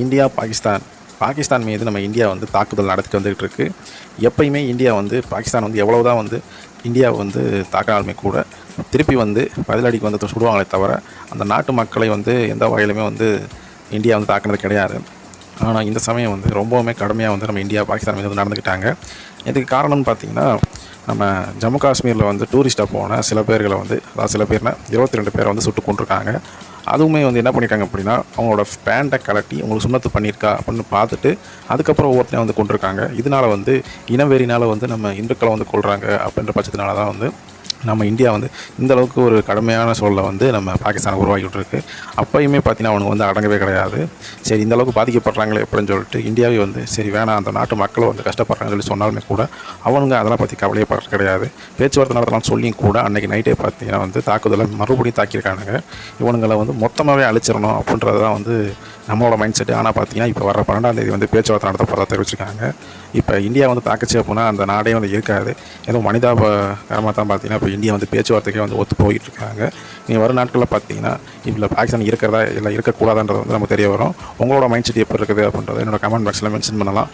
India Pakistan மீது நம்ம India வந்து தாக்குதல் நடத்திட்டு வந்துகிட்டு இருக்கு. எப்பயுமே இந்தியா வந்து பாகிஸ்தான் வந்து எவ்வளோ தான் வந்து இந்தியாவை வந்து தாக்கினாலுமே கூட திருப்பி வந்து பதிலடிக்கு வந்து சுடுவாங்களே தவிர அந்த நாட்டு மக்களை வந்து எந்த வகையிலுமே வந்து இந்தியா வந்து தாக்குனது கிடையாது. ஆனால் இந்த சமயம் வந்து ரொம்பவுமே கடுமையாக வந்து நம்ம இந்தியா பாகிஸ்தான் மீது வந்து நடந்துக்கிட்டாங்க. இதுக்கு காரணம்னு பார்த்திங்கன்னா, நம்ம ஜம்மு காஷ்மீரில் வந்து டூரிஸ்ட்டாக போன சில பேர்களை வந்து, அதாவது சில பேர்னா 22 பேரை வந்து சுட்டு கொண்டிருக்காங்க. அதுவுமே வந்து என்ன பண்ணியிருக்காங்க அப்படின்னா, அவங்களோட பேண்ட்டை கலட்டி உங்களுக்கு சுண்ணத்து பண்ணியிருக்கா அப்படின்னு பார்த்துட்டு அதுக்கப்புறம் ஒவ்வொருத்தனையும் வந்து கொண்டிருக்காங்க. இதனால் வந்து இனவெறினால் வந்து நம்ம இந்துக்களை வந்து கொள்கிறாங்க அப்படின்ற பட்சத்தினால தான் வந்து நம்ம இந்தியா வந்து இந்த அளவுக்கு ஒரு கடுமையான சூழலை வந்து நம்ம பாகிஸ்தானை உருவாக்கிட்டு இருக்கு. அப்பயுமே பார்த்தீங்கன்னா அவனுக்கு வந்து அடங்கவே கிடையாது. சரி, இந்த அளவுக்கு பாதிக்கப்படுறாங்களே அப்படின்னு சொல்லிட்டு இந்தியாவே வந்து சரி வேணாம், அந்த நாட்டு மக்களும் வந்து கஷ்டப்படுறாங்கன்னு சொல்லி சொன்னாலுமே கூட அவனுங்க அதெல்லாம் பற்றி கவலையே படுறது கிடையாது. பேச்சுவார்த்தை நடத்தலாம்னு சொல்லியும் கூட அன்றைக்கி நைட்டே பார்த்தீங்கன்னா வந்து தாக்குதலை மறுபடியும் தாக்கியிருக்கானுங்க. இவனுங்களை வந்து மொத்தமாகவே அழிச்சிடணும் அப்படின்றது தான் வந்து நம்மளோட மைண்ட் செட்டு. ஆனால் பார்த்தீங்கன்னா இப்போ வர 12ஆம் தேதி வந்து பேச்சுவார்த்தை நடத்த போகிறதா தெரிவிச்சிருக்காங்க. இப்போ இந்தியா வந்து தாக்குச்சு அப்படின்னா அந்த நாடே வந்து இருக்காது. ஏதோ மனிதாபகரமாக தான் பார்த்தீங்கன்னா இப்போ இந்தியா வந்து பேச்சுவார்த்தைக்கே வந்து ஒத்து போயிட்டு இருக்காங்க. நீங்கள் வரும் நாட்களில் பார்த்தீங்கன்னா இதில் பாகிஸ்தான் இருக்கிறதா இல்லை இருக்கக்கூடாதுன்றது வந்து நமக்கு தெரிய வரும். உங்களோட மைண்ட் செட் எப்படி இருக்குது அப்படின்றத என்னோட கமெண்ட் பாக்ஸில் மென்ஷன் பண்ணலாம்.